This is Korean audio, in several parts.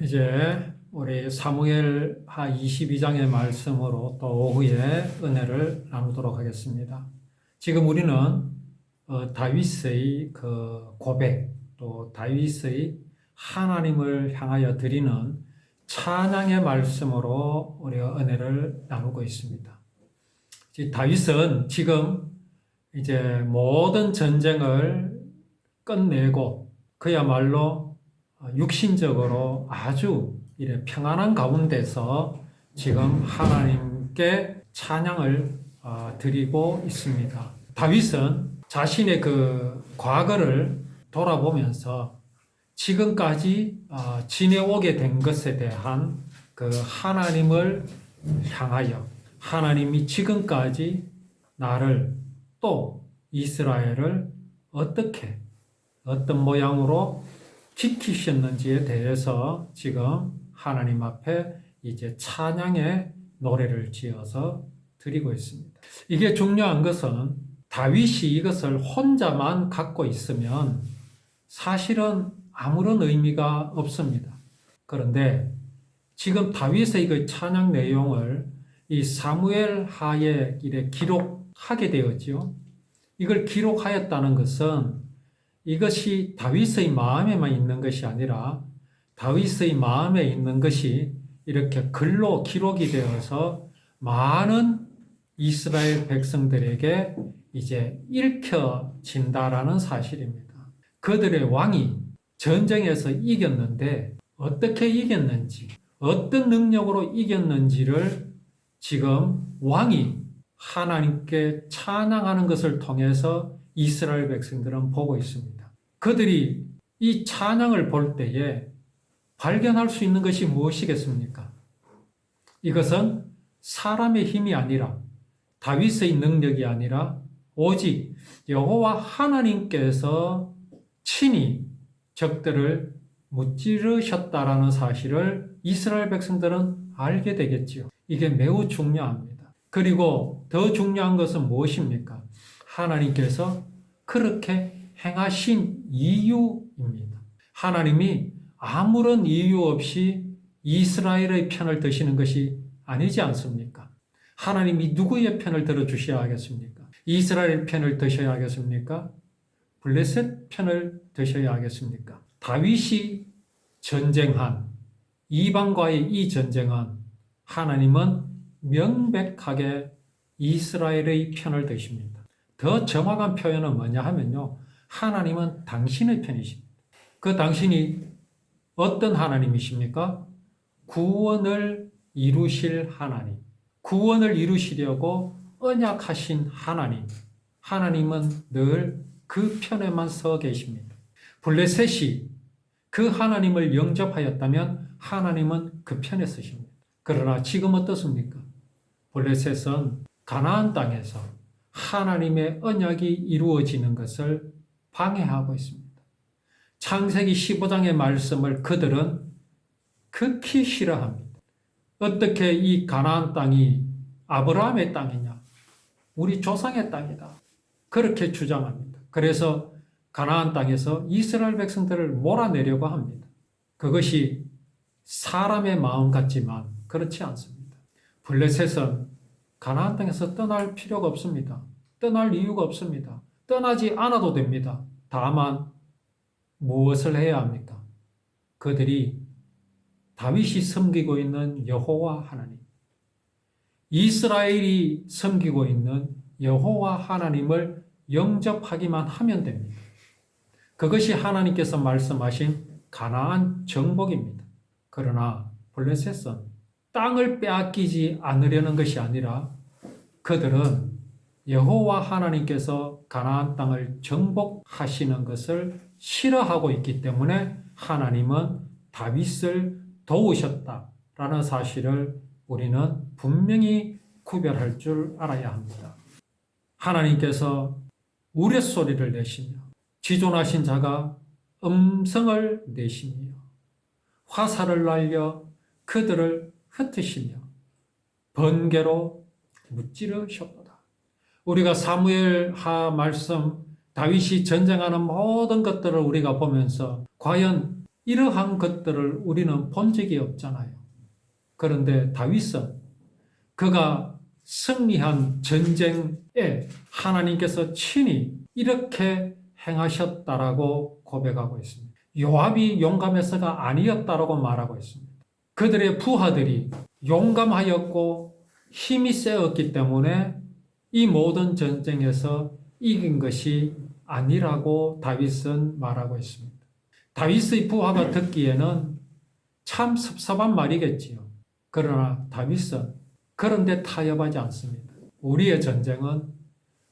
이제 우리 사무엘 하 22장의 말씀으로 또 오후에 은혜를 나누도록 하겠습니다. 지금 우리는 다윗의 그 고백, 또 다윗의 하나님을 향하여 드리는 찬양의 말씀으로 우리가 은혜를 나누고 있습니다. 다윗은 지금 이제 모든 전쟁을 끝내고 그야말로 육신적으로 아주 이래 평안한 가운데서 지금 하나님께 찬양을 드리고 있습니다. 다윗은 자신의 그 과거를 돌아보면서 지금까지 지내오게 된 것에 대한 그 하나님을 향하여 하나님이 지금까지 나를 또 이스라엘을 어떻게 어떤 모양으로 지키셨는지에 대해서 지금 하나님 앞에 이제 찬양의 노래를 지어서 드리고 있습니다. 이게 중요한 것은 다윗이 이것을 혼자만 갖고 있으면 사실은 아무런 의미가 없습니다. 그런데 지금 다윗의 그 찬양 내용을 이 사무엘 하에 이래 기록하게 되었지요. 이걸 기록하였다는 것은 이것이 다윗의 마음에만 있는 것이 아니라 다윗의 마음에 있는 것이 이렇게 글로 기록이 되어서 많은 이스라엘 백성들에게 이제 읽혀진다라는 사실입니다. 그들의 왕이 전쟁에서 이겼는데 어떻게 이겼는지, 어떤 능력으로 이겼는지를 지금 왕이 하나님께 찬양하는 것을 통해서 이스라엘 백성들은 보고 있습니다. 그들이 이 찬양을 볼 때에 발견할 수 있는 것이 무엇이겠습니까? 이것은 사람의 힘이 아니라 다윗의 능력이 아니라 오직 여호와 하나님께서 친히 적들을 무찌르셨다라는 사실을 이스라엘 백성들은 알게 되겠지요. 이게 매우 중요합니다. 그리고 더 중요한 것은 무엇입니까? 하나님께서 그렇게 행하신 이유입니다. 하나님이 아무런 이유 없이 이스라엘의 편을 드시는 것이 아니지 않습니까? 하나님이 누구의 편을 들어주셔야 하겠습니까? 이스라엘 편을 드셔야 하겠습니까? 블레셋 편을 드셔야 하겠습니까? 다윗이 전쟁한 이방과의 이 전쟁은 하나님은 명백하게 이스라엘의 편을 드십니다. 더 정확한 표현은 뭐냐 하면요. 하나님은 당신의 편이십니다. 그 당신이 어떤 하나님이십니까? 구원을 이루실 하나님. 구원을 이루시려고 언약하신 하나님. 하나님은 늘 그 편에만 서 계십니다. 블레셋이 그 하나님을 영접하였다면 하나님은 그 편에 서십니다. 그러나 지금 어떻습니까? 블레셋은 가나안 땅에서 하나님의 언약이 이루어지는 것을 방해하고 있습니다. 창세기 15장의 말씀을 그들은 극히 싫어합니다. 어떻게 이 가나안 땅이 아브라함의 땅이냐? 우리 조상의 땅이다. 그렇게 주장합니다. 그래서 가나안 땅에서 이스라엘 백성들을 몰아내려고 합니다. 그것이 사람의 마음 같지만 그렇지 않습니다. 블레셋은 가나안 땅에서 떠날 필요가 없습니다. 떠날 이유가 없습니다. 떠나지 않아도 됩니다. 다만 무엇을 해야 합니까? 그들이 다윗이 섬기고 있는 여호와 하나님, 이스라엘이 섬기고 있는 여호와 하나님을 영접하기만 하면 됩니다. 그것이 하나님께서 말씀하신 가나안 정복입니다. 그러나 블레셋은 땅을 빼앗기지 않으려는 것이 아니라 그들은 여호와 하나님께서 가나안 땅을 정복하시는 것을 싫어하고 있기 때문에 하나님은 다윗을 도우셨다라는 사실을 우리는 분명히 구별할 줄 알아야 합니다. 하나님께서 우레소리를 내시며 지존하신 자가 음성을 내시며 화살을 날려 그들을 흩으시며 번개로 무찌르셨도다. 우리가 사무엘 하 말씀 다윗이 전쟁하는 모든 것들을 우리가 보면서 과연 이러한 것들을 우리는 본 적이 없잖아요. 그런데 다윗은 그가 승리한 전쟁에 하나님께서 친히 이렇게 행하셨다라고 고백하고 있습니다. 요압이 용감해서가 아니었다라고 말하고 있습니다. 그들의 부하들이 용감하였고 힘이 세었기 때문에 이 모든 전쟁에서 이긴 것이 아니라고 다윗은 말하고 있습니다. 다윗의 부하가 듣기에는 참 섭섭한 말이겠지요. 그러나 다윗은 그런데 타협하지 않습니다. 우리의 전쟁은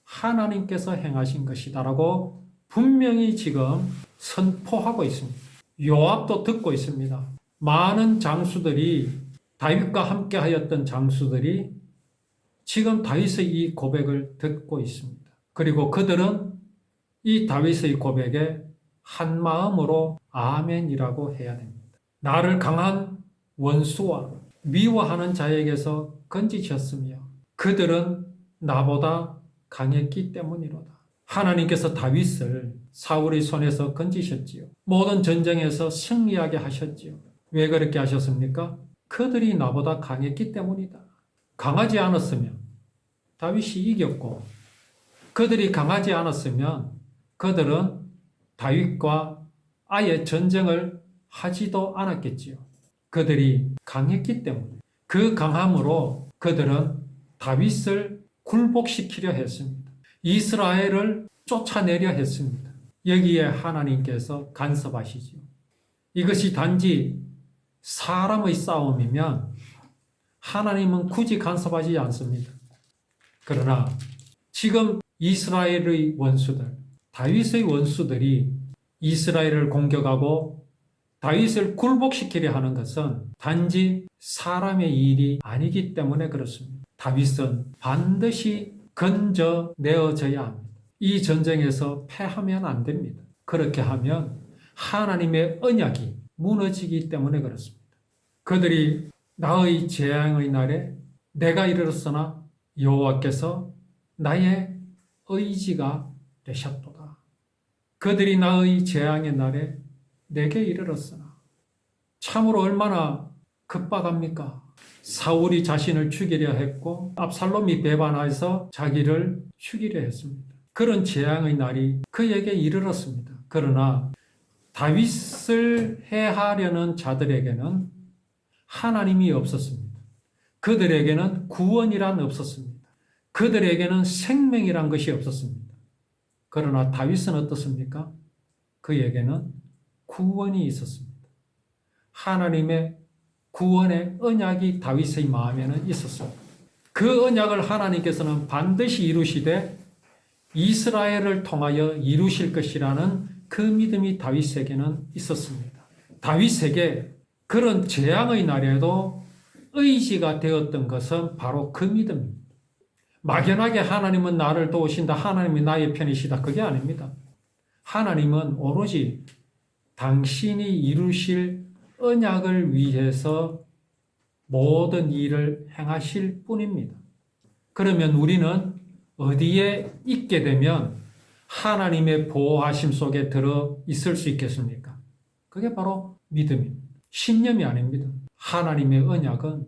하나님께서 행하신 것이다라고 분명히 지금 선포하고 있습니다. 요압도 듣고 있습니다. 많은 장수들이 다윗과 함께 하였던 장수들이 지금 다윗의 이 고백을 듣고 있습니다. 그리고 그들은 이 다윗의 고백에 한 마음으로 아멘이라고 해야 됩니다. 나를 강한 원수와 미워하는 자에게서 건지셨으며 그들은 나보다 강했기 때문이로다. 하나님께서 다윗을 사울의 손에서 건지셨지요. 모든 전쟁에서 승리하게 하셨지요. 왜 그렇게 하셨습니까? 그들이 나보다 강했기 때문이다. 강하지 않았으면 다윗이 이겼고 그들이 강하지 않았으면 그들은 다윗과 아예 전쟁을 하지도 않았겠지요. 그들이 강했기 때문에 그 강함으로 그들은 다윗을 굴복시키려 했습니다. 이스라엘을 쫓아내려 했습니다. 여기에 하나님께서 간섭하시지요. 이것이 단지 사람의 싸움이면 하나님은 굳이 간섭하지 않습니다. 그러나 지금 이스라엘의 원수들, 다윗의 원수들이 이스라엘을 공격하고 다윗을 굴복시키려 하는 것은 단지 사람의 일이 아니기 때문에 그렇습니다. 다윗은 반드시 건져내어져야 합니다. 이 전쟁에서 패하면 안 됩니다. 그렇게 하면 하나님의 언약이 무너지기 때문에 그렇습니다. 그들이 나의 재앙의 날에 내가 이르렀으나 여호와께서 나의 의지가 되셨도다. 그들이 나의 재앙의 날에 내게 이르렀으나 참으로 얼마나 급박합니까? 사울이 자신을 죽이려 했고 압살롬이 배반해서 자기를 죽이려 했습니다. 그런 재앙의 날이 그에게 이르렀습니다. 그러나 다윗을 해하려는 자들에게는 하나님이 없었습니다. 그들에게는 구원이란 없었습니다. 그들에게는 생명이란 것이 없었습니다. 그러나 다윗은 어떻습니까? 그에게는 구원이 있었습니다. 하나님의 구원의 언약이 다윗의 마음에는 있었습니다. 그 언약을 하나님께서는 반드시 이루시되 이스라엘을 통하여 이루실 것이라는 그 믿음이 다윗에게는 있었습니다. 다윗에게 그런 재앙의 날에도 의지가 되었던 것은 바로 그 믿음입니다. 막연하게 하나님은 나를 도우신다, 하나님이 나의 편이시다, 그게 아닙니다. 하나님은 오로지 당신이 이루실 언약을 위해서 모든 일을 행하실 뿐입니다. 그러면 우리는 어디에 있게 되면 하나님의 보호하심 속에 들어 있을 수 있겠습니까? 그게 바로 믿음입니다. 신념이 아닙니다. 하나님의 언약은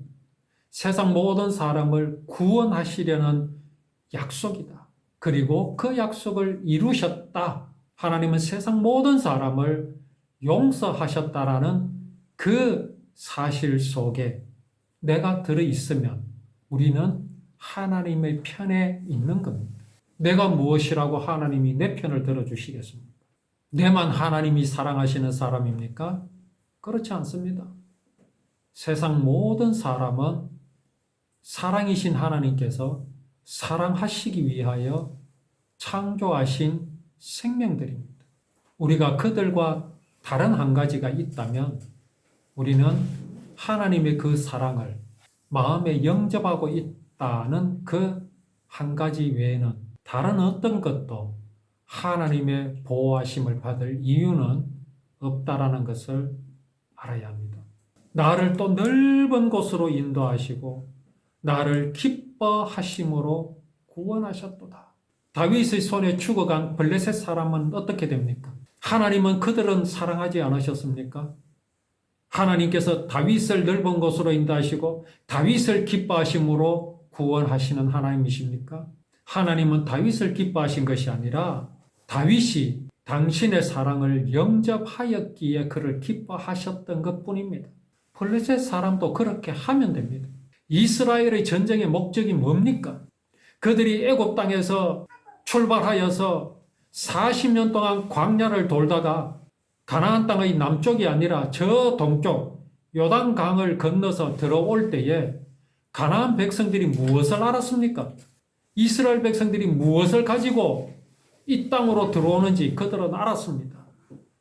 세상 모든 사람을 구원하시려는 약속이다. 그리고 그 약속을 이루셨다. 하나님은 세상 모든 사람을 용서하셨다라는 그 사실 속에 내가 들어있으면 우리는 하나님의 편에 있는 겁니다. 내가 무엇이라고 하나님이 내 편을 들어주시겠습니까? 내만 하나님이 사랑하시는 사람입니까? 그렇지 않습니다. 세상 모든 사람은 사랑이신 하나님께서 사랑하시기 위하여 창조하신 생명들입니다. 우리가 그들과 다른 한 가지가 있다면 우리는 하나님의 그 사랑을 마음에 영접하고 있다는 그 한 가지 외에는 다른 어떤 것도 하나님의 보호하심을 받을 이유는 없다라는 것을 알아야 합니다. 나를 또 넓은 곳으로 인도하시고 나를 기뻐하심으로 구원하셨도다. 다윗의 손에 죽어간 블레셋 사람은 어떻게 됩니까? 하나님은 그들은 사랑하지 않으셨습니까? 하나님께서 다윗을 넓은 곳으로 인도하시고 다윗을 기뻐하심으로 구원하시는 하나님이십니까? 하나님은 다윗을 기뻐하신 것이 아니라 다윗이 당신의 사랑을 영접하였기에 그를 기뻐하셨던 것뿐입니다. 블레셋 사람도 그렇게 하면 됩니다. 이스라엘의 전쟁의 목적이 뭡니까? 그들이 애굽 땅에서 출발하여서 40년 동안 광야를 돌다가 가나안 땅의 남쪽이 아니라 저 동쪽 요단강을 건너서 들어올 때에 가나안 백성들이 무엇을 알았습니까? 이스라엘 백성들이 무엇을 가지고 이 땅으로 들어오는지 그들은 알았습니다.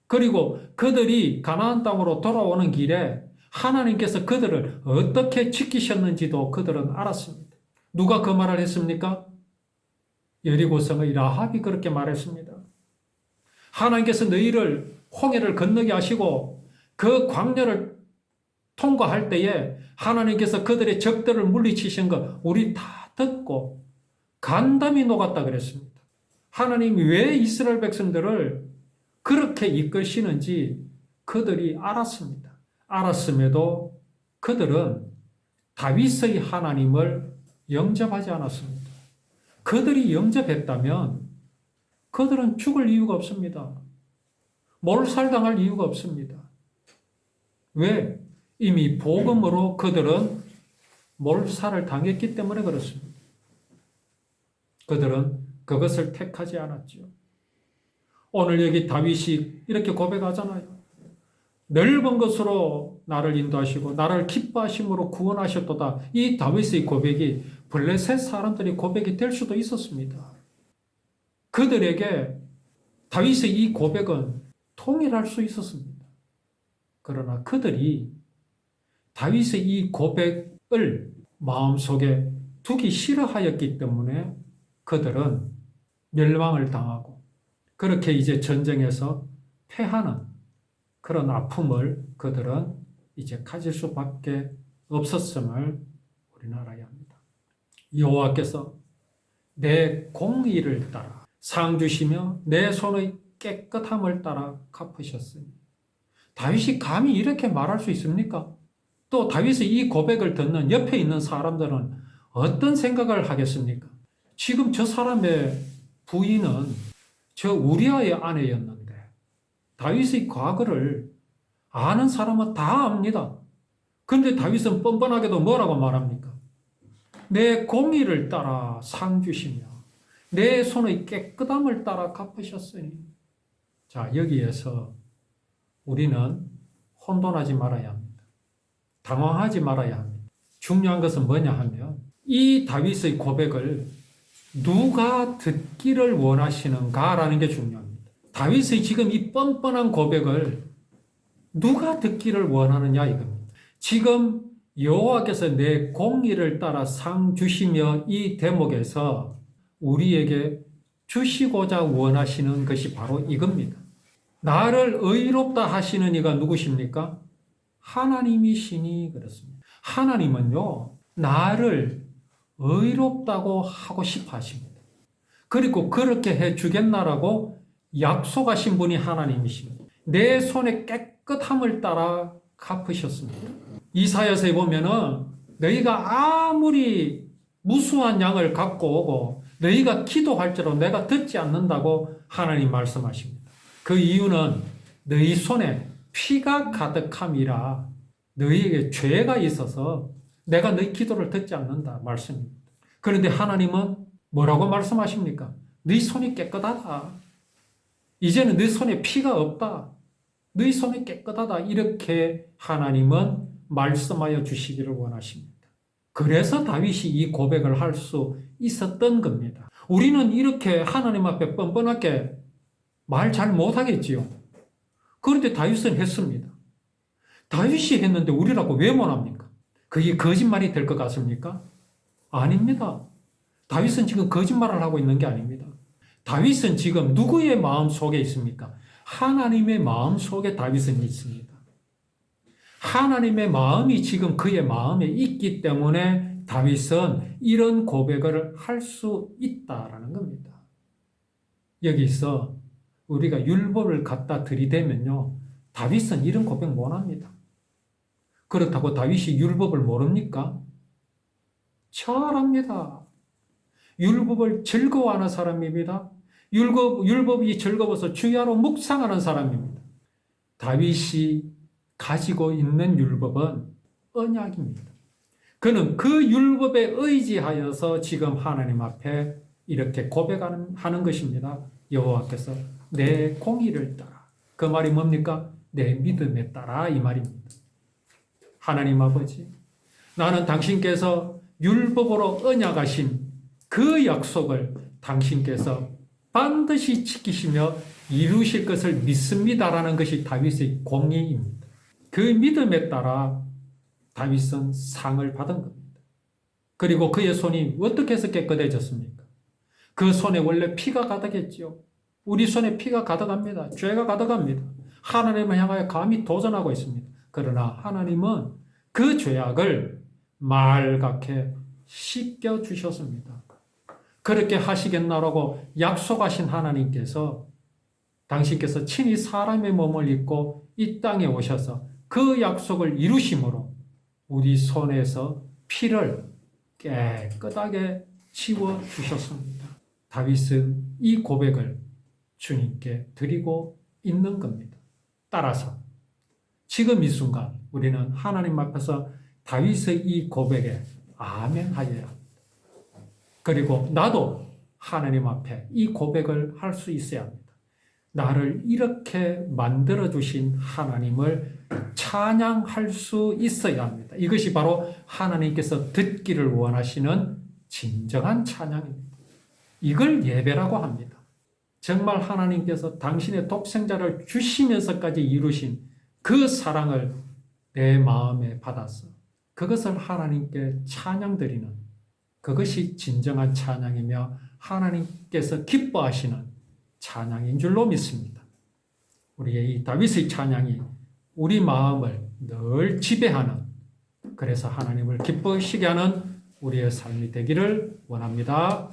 그리고 그들이 가나안 땅으로 돌아오는 길에 하나님께서 그들을 어떻게 지키셨는지도 그들은 알았습니다. 누가 그 말을 했습니까? 여리고성의 라합이 그렇게 말했습니다. 하나님께서 너희를 홍해를 건너게 하시고 그 광야를 통과할 때에 하나님께서 그들의 적들을 물리치신 것 우리 다 듣고 간담이 녹았다 그랬습니다. 하나님이 왜 이스라엘 백성들을 그렇게 이끄시는지 그들이 알았습니다. 알았음에도 그들은 다윗의 하나님을 영접하지 않았습니다. 그들이 영접했다면 그들은 죽을 이유가 없습니다. 몰살당할 이유가 없습니다. 왜? 이미 복음으로 그들은 몰살을 당했기 때문에 그렇습니다. 그들은 그것을 택하지 않았죠. 오늘 여기 다윗이 이렇게 고백하잖아요. 넓은 것으로 나를 인도하시고 나를 기뻐하심으로 구원하셨도다. 이 다윗의 고백이 블레셋 사람들의 고백이 될 수도 있었습니다. 그들에게 다윗의 이 고백은 통일할 수 있었습니다. 그러나 그들이 다윗의 이 고백을 마음속에 두기 싫어하였기 때문에 그들은 멸망을 당하고 그렇게 이제 전쟁에서 패하는 그런 아픔을 그들은 이제 가질 수밖에 없었음을 우리는 알아야 합니다. 여호와께서 내 공의를 따라 상 주시며 내 손의 깨끗함을 따라 갚으셨으니. 다윗이 감히 이렇게 말할 수 있습니까? 또 다윗의 이 고백을 듣는 옆에 있는 사람들은 어떤 생각을 하겠습니까? 지금 저 사람의 부인은 저 우리아의 아내였는데 다윗의 과거를 아는 사람은 다 압니다. 그런데 다윗은 뻔뻔하게도 뭐라고 말합니까? 내 공의를 따라 상 주시며 내 손의 깨끗함을 따라 갚으셨으니. 자, 여기에서 우리는 혼돈하지 말아야 합니다. 당황하지 말아야 합니다. 중요한 것은 뭐냐 하면 이 다윗의 고백을 누가 듣기를 원하시는가라는 게 중요합니다. 다윗의 지금 이 뻔뻔한 고백을 누가 듣기를 원하느냐 이겁니다. 지금 여호와께서 내 공의를 따라 상 주시며 이 대목에서 우리에게 주시고자 원하시는 것이 바로 이겁니다. 나를 의롭다 하시는 이가 누구십니까? 하나님이시니 그렇습니다. 하나님은요, 나를 의롭다고 하고 싶어 하십니다. 그리고 그렇게 해 주겠나라고 약속하신 분이 하나님이십니다. 내 손의 깨끗함을 따라 갚으셨습니다. 이사야서에 보면은 너희가 아무리 무수한 양을 갖고 오고 너희가 기도할지라도 내가 듣지 않는다고 하나님 말씀하십니다. 그 이유는 너희 손에 피가 가득함이라 너희에게 죄가 있어서 내가 너희 기도를 듣지 않는다 말씀입니다. 그런데 하나님은 뭐라고 말씀하십니까? 너희 손이 깨끗하다. 이제는 너희 손에 피가 없다. 너희 손이 깨끗하다. 이렇게 하나님은 말씀하여 주시기를 원하십니다. 그래서 다윗이 이 고백을 할 수 있었던 겁니다. 우리는 이렇게 하나님 앞에 뻔뻔하게 말 잘 못하겠지요. 그런데 다윗은 했습니다. 다윗이 했는데 우리라고 왜 못합니까? 그게 거짓말이 될 것 같습니까? 아닙니다. 다윗은 지금 거짓말을 하고 있는 게 아닙니다. 다윗은 지금 누구의 마음 속에 있습니까? 하나님의 마음 속에 다윗은 있습니다. 하나님의 마음이 지금 그의 마음에 있기 때문에 다윗은 이런 고백을 할 수 있다라는 겁니다. 여기서 우리가 율법을 갖다 들이대면요, 다윗은 이런 고백 못합니다. 그렇다고 다윗이 율법을 모릅니까? 잘합니다. 율법을 즐거워하는 사람입니다. 율법이 즐거워서 주야로 묵상하는 사람입니다. 다윗이 가지고 있는 율법은 언약입니다. 그는 그 율법에 의지하여서 지금 하나님 앞에 이렇게 고백하는 것입니다. 여호와께서 내 공의를 따라. 그 말이 뭡니까? 내 믿음에 따라, 이 말입니다. 하나님 아버지, 나는 당신께서 율법으로 언약하신 그 약속을 당신께서 반드시 지키시며 이루실 것을 믿습니다라는 것이 다윗의 공의입니다. 그 믿음에 따라 다윗은 상을 받은 겁니다. 그리고 그의 손이 어떻게 해서 깨끗해졌습니까? 그 손에 원래 피가 가득했죠. 우리 손에 피가 가득합니다. 죄가 가득합니다. 하나님을 향하여 감히 도전하고 있습니다. 그러나 하나님은 그 죄악을 말갛게 씻겨주셨습니다. 그렇게 하시겠나라고 약속하신 하나님께서 당신께서 친히 사람의 몸을 입고 이 땅에 오셔서 그 약속을 이루심으로 우리 손에서 피를 깨끗하게 지워주셨습니다. 다윗은 이 고백을 주님께 드리고 있는 겁니다. 따라서 지금 이 순간 우리는 하나님 앞에서 다윗의 이 고백에 아멘 하여야 합니다. 그리고 나도 하나님 앞에 이 고백을 할 수 있어야 합니다. 나를 이렇게 만들어주신 하나님을 찬양할 수 있어야 합니다. 이것이 바로 하나님께서 듣기를 원하시는 진정한 찬양입니다. 이걸 예배라고 합니다. 정말 하나님께서 당신의 독생자를 주시면서까지 이루신 그 사랑을 내 마음에 받아서 그것을 하나님께 찬양드리는, 그것이 진정한 찬양이며 하나님께서 기뻐하시는 찬양인 줄로 믿습니다. 우리의 이 다윗의 찬양이 우리 마음을 늘 지배하는, 그래서 하나님을 기뻐하시게 하는 우리의 삶이 되기를 원합니다.